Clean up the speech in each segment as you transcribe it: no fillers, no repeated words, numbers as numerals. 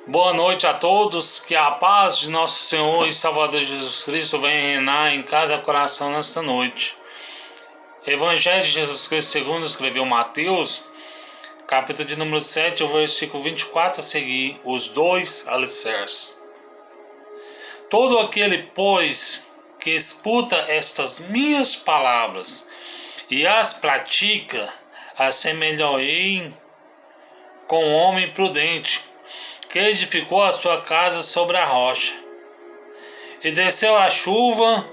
Boa noite a todos, que a paz de nosso Senhor e Salvador Jesus Cristo venha reinar em cada coração nesta noite. Evangelho de Jesus Cristo segundo escreveu Mateus, capítulo de número 7, o versículo 24 a seguir, os dois alicerces. Todo aquele, pois, que escuta estas minhas palavras e as pratica, assemelhou-ei com um homem prudente, que edificou a sua casa sobre a rocha. E desceu a chuva,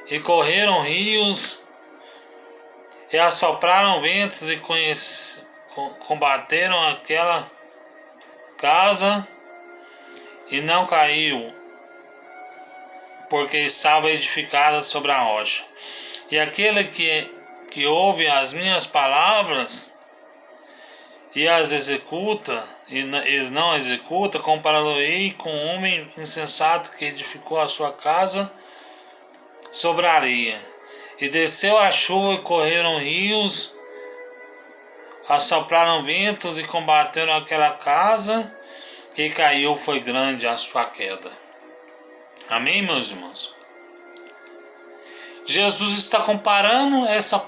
e correram rios, e assopraram ventos, e combateram aquela casa, e não caiu, porque estava edificada sobre a rocha. E aquele que ouve as minhas palavras e as executa, e não executa, compará-lo-ei com um homem insensato que edificou a sua casa sobre a areia. E desceu a chuva, e correram rios, assopraram ventos, e combateram aquela casa, e caiu, foi grande a sua queda. Amém, meus irmãos? Jesus está comparando essa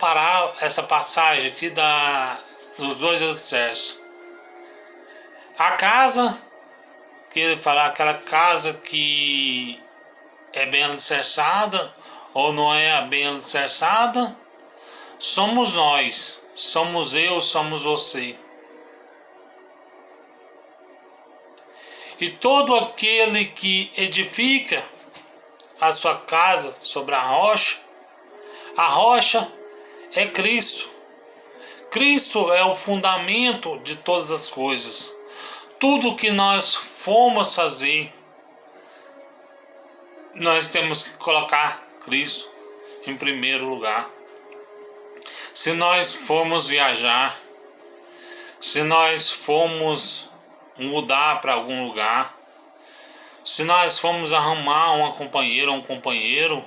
passagem aqui dos dois alicerces. A casa, que ele fala, aquela casa que é bem alicerçada ou não é bem alicerçada, somos nós, somos eu, somos você. E todo aquele que edifica a sua casa sobre a rocha é Cristo. Cristo é o fundamento de todas as coisas. Tudo que nós formos fazer, nós temos que colocar Cristo em primeiro lugar. Se nós formos viajar, se nós formos mudar para algum lugar, se nós formos arrumar uma companheira ou um companheiro,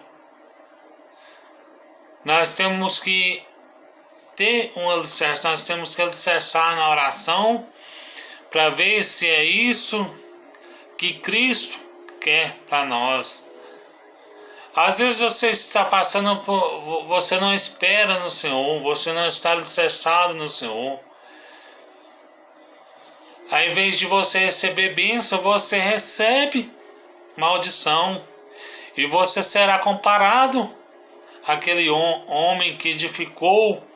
nós temos que ter um alicerce, nós temos que alicerçar na oração para ver se é isso que Cristo quer para nós. Às vezes você está passando por... Você não espera no Senhor, você não está alicerçado no Senhor. Ao invés de você receber bênção, você recebe maldição. E você será comparado àquele homem que edificou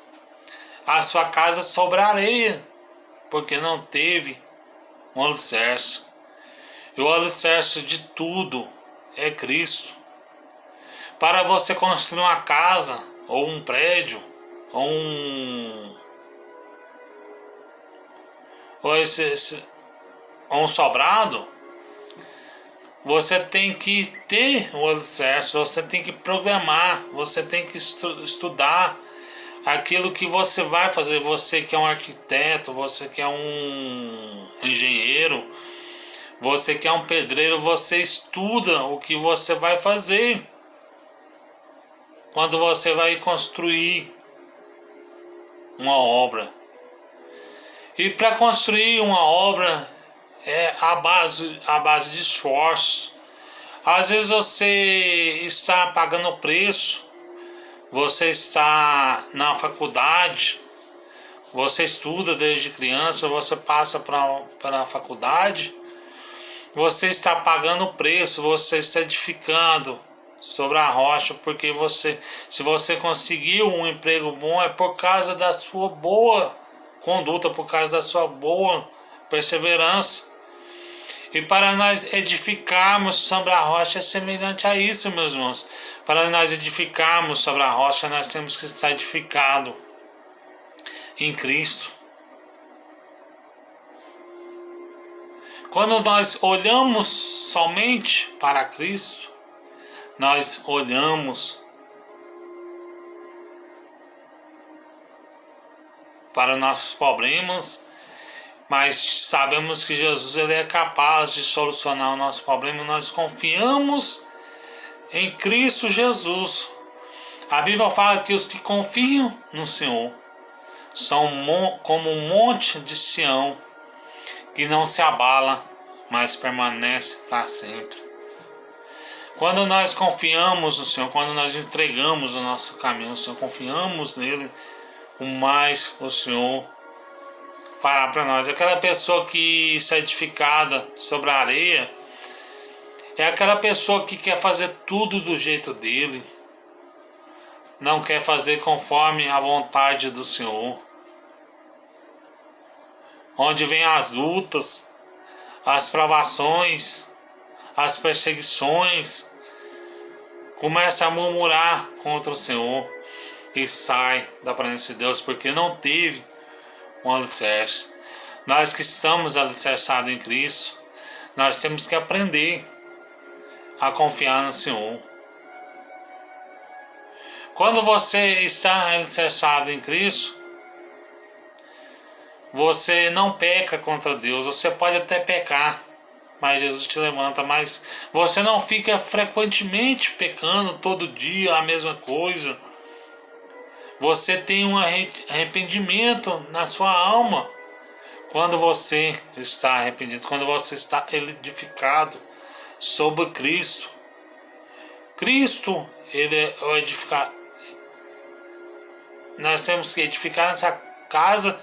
a sua casa sobre a areia, porque não teve um alicerce. E o alicerce de tudo é Cristo. Para você construir uma casa, ou um prédio, ou um sobrado, você tem que ter um alicerce, você tem que programar, você tem que estudar aquilo que você vai fazer. Você que é um arquiteto, você que é um engenheiro, você que é um pedreiro, você estuda o que você vai fazer quando você vai construir uma obra. E para construir uma obra é a base de esforço. Às vezes você está pagando o preço. Você está na faculdade, você estuda desde criança, você passa para a faculdade, você está pagando o preço, você está edificando sobre a rocha, porque se você conseguiu um emprego bom, é por causa da sua boa conduta, por causa da sua boa perseverança. E para nós edificarmos sobre a rocha é semelhante a isso, meus irmãos. Para nós edificarmos sobre a rocha, nós temos que estar edificados em Cristo. Quando nós olhamos somente para Cristo, nós olhamos para nossos problemas, mas sabemos que Jesus ele é capaz de solucionar o nosso problema. Nós confiamos em Cristo Jesus. A Bíblia fala que os que confiam no Senhor são como um monte de Sião, que não se abala, mas permanece para sempre. Quando nós confiamos no Senhor, quando nós entregamos o nosso caminho ao Senhor, confiamos nele, o mais o Senhor fará para nós. Aquela pessoa que está edificada sobre a areia é aquela pessoa que quer fazer tudo do jeito dele, não quer fazer conforme a vontade do Senhor. Onde vem as lutas, as provações, as perseguições, começa a murmurar contra o Senhor e sai da presença de Deus porque não teve um alicerce. Nós que estamos alicerçados em Cristo, nós temos que aprender a confiar no Senhor. Quando você está alicerçado em Cristo, você não peca contra Deus. Você pode até pecar, mas Jesus te levanta. Mas você não fica frequentemente pecando todo dia a mesma coisa. Você tem um arrependimento na sua alma. Quando você está arrependido, quando você está edificado sobre Cristo. Cristo, ele é o edificar. Nós temos que edificar essa casa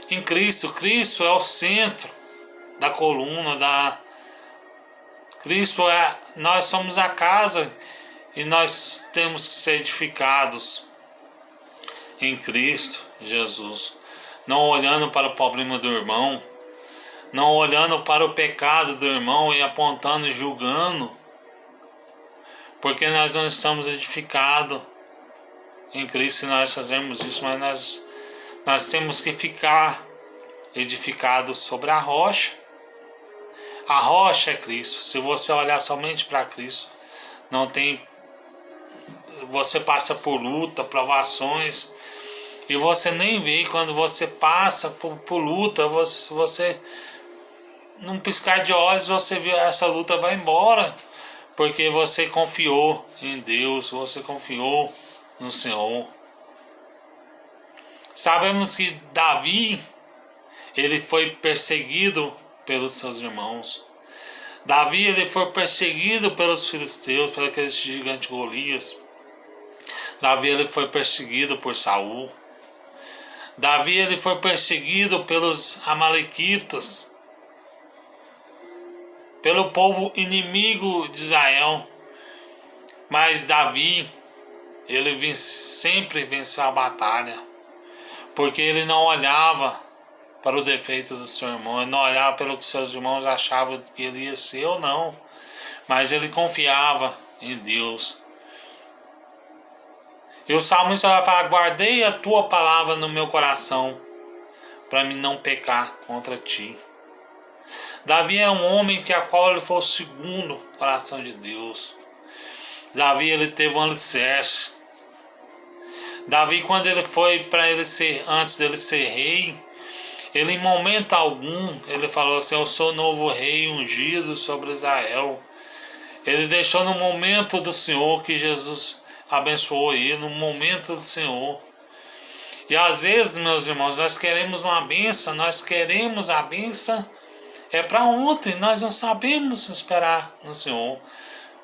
em Cristo. Cristo é o centro da coluna, Cristo é. Nós somos a casa e nós temos que ser edificados em Cristo Jesus. Não olhando para o problema do irmão, não olhando para o pecado do irmão e apontando e julgando, porque nós não estamos edificados em Cristo e nós fazemos isso, mas nós temos que ficar edificados sobre a rocha. A rocha é Cristo. Se você olhar somente para Cristo, não tem. Você passa por luta, provações, e você nem vê. Quando você passa por luta, você num piscar de olhos, você vê essa luta vai embora, porque você confiou em Deus, você confiou no Senhor. Sabemos que Davi, ele foi perseguido pelos seus irmãos. Davi, ele foi perseguido pelos filisteus, por aquele gigante Golias. Davi, ele foi perseguido por Saul. Davi, ele foi perseguido pelos amalequitas, pelo povo inimigo de Israel. Mas Davi, ele sempre venceu a batalha, porque ele não olhava para o defeito do seu irmão, ele não olhava pelo que seus irmãos achavam que ele ia ser ou não, mas ele confiava em Deus. E o salmista vai falar: guardei a tua palavra no meu coração, para mim não pecar contra ti. Davi é um homem que a qual ele foi o segundo coração de Deus. Davi, ele teve um alicerce. Davi, quando ele foi para ele ser, antes dele ser rei, ele em momento algum, ele falou assim: eu sou novo rei ungido sobre Israel. Ele deixou no momento do Senhor que Jesus abençoou ele, no momento do Senhor. E às vezes, meus irmãos, nós queremos uma bênção, nós queremos a bênção para ontem, nós não sabemos esperar no Senhor.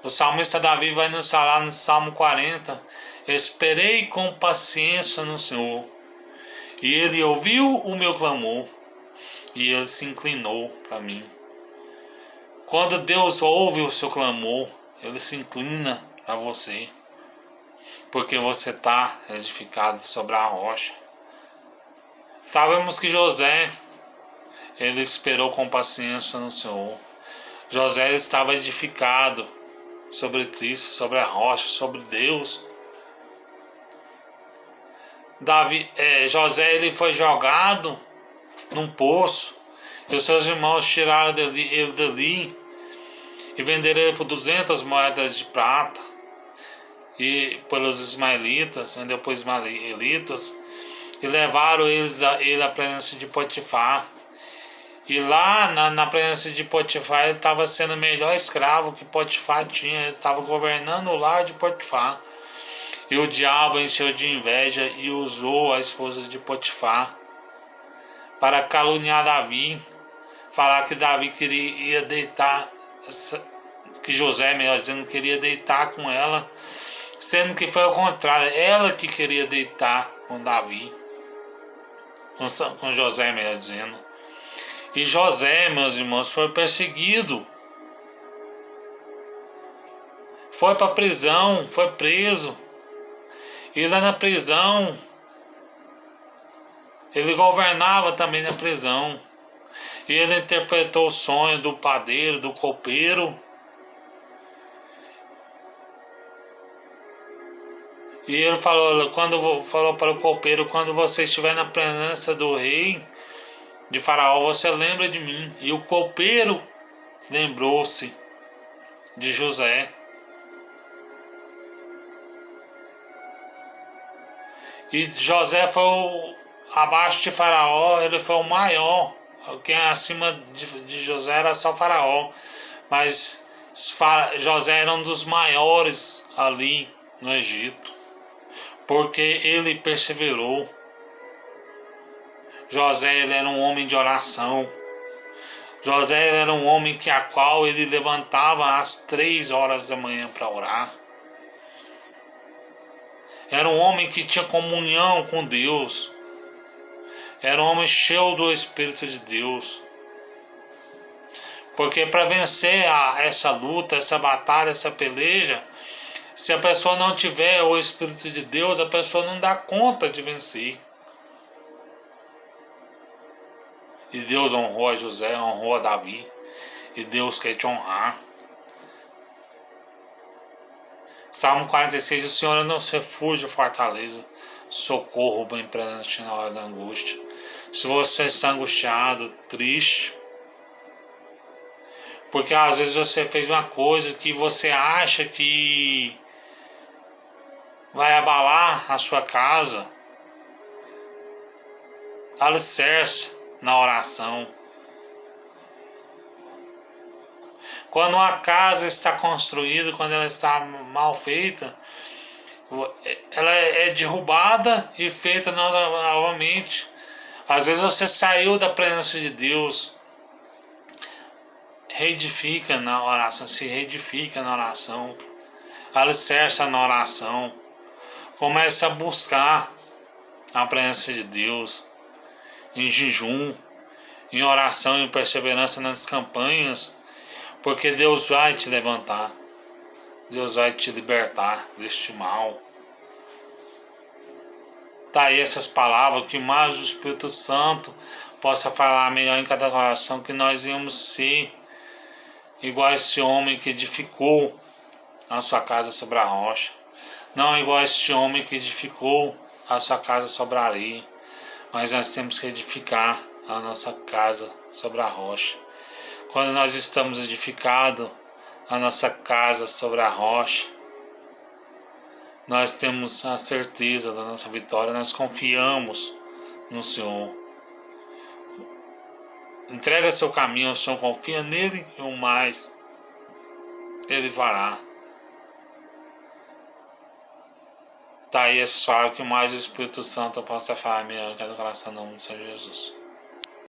O salmista Davi vai nos falar no Salmo 40: esperei com paciência no Senhor, e Ele ouviu o meu clamor, e Ele se inclinou para mim. Quando Deus ouve o seu clamor, Ele se inclina para você, porque você está edificado sobre a rocha. Sabemos que José, ele esperou com paciência no Senhor. José estava edificado sobre Cristo, sobre a rocha, sobre Deus. José, ele foi jogado num poço, e os seus irmãos tiraram ele dali e venderam ele por 200 moedas de prata, e pelos ismaelitas, vendeu por ismaelitas, e levaram ele à presença de Potifar. E lá na presença de Potifar, ele estava sendo o melhor escravo que Potifar tinha. Ele estava governando o lar de Potifar. E o diabo encheu de inveja e usou a esposa de Potifar para caluniar Davi, falar que Davi ia deitar, que José, melhor dizendo, queria deitar com ela, sendo que foi ao contrário, ela que queria deitar com Davi, com José, melhor dizendo. E José, meus irmãos, foi perseguido, foi para a prisão, foi preso, e lá na prisão, ele governava também na prisão. E ele interpretou o sonho do padeiro, do copeiro. E ele falou para o copeiro: quando você estiver na presença do rei de Faraó, você lembra de mim. E o copeiro lembrou-se de José. E José foi abaixo de Faraó, ele foi o maior. Quem acima de José era só Faraó. Mas José era um dos maiores ali no Egito, porque ele perseverou. José, ele era um homem de oração. José, ele era um homem a qual ele levantava às 3 horas da manhã para orar. Era um homem que tinha comunhão com Deus. Era um homem cheio do Espírito de Deus. Porque para vencer essa luta, essa batalha, essa peleja, se a pessoa não tiver o Espírito de Deus, a pessoa não dá conta de vencer. E Deus honrou a José, honrou a Davi. E Deus quer te honrar. Salmo 46, o Senhor é nosso refúgio e fortaleza, socorro bem presente na hora da angústia. Se você está angustiado, triste, porque às vezes você fez uma coisa que você acha que vai abalar a sua casa, alicerce na oração. Quando uma casa está construída, quando ela está mal feita, ela é derrubada e feita novamente. Às vezes você saiu da presença de Deus, reedifica na oração, se reedifica na oração, alicerça na oração, começa a buscar a presença de Deus em jejum, em oração, em perseverança nas campanhas, porque Deus vai te levantar, Deus vai te libertar deste mal. Tá aí essas palavras, que mais o Espírito Santo possa falar melhor em cada coração, que nós íamos ser igual a esse homem que edificou a sua casa sobre a rocha. Não igual a este homem que edificou a sua casa sobre a areia, mas nós temos que edificar a nossa casa sobre a rocha. Quando nós estamos edificados a nossa casa sobre a rocha, nós temos a certeza da nossa vitória, nós confiamos no Senhor. Entrega seu caminho ao Senhor, confia nele e o mais Ele fará. Tá aí essas palavras, que mais o Espírito Santo possa falar em cada coração, no nome do Senhor Jesus.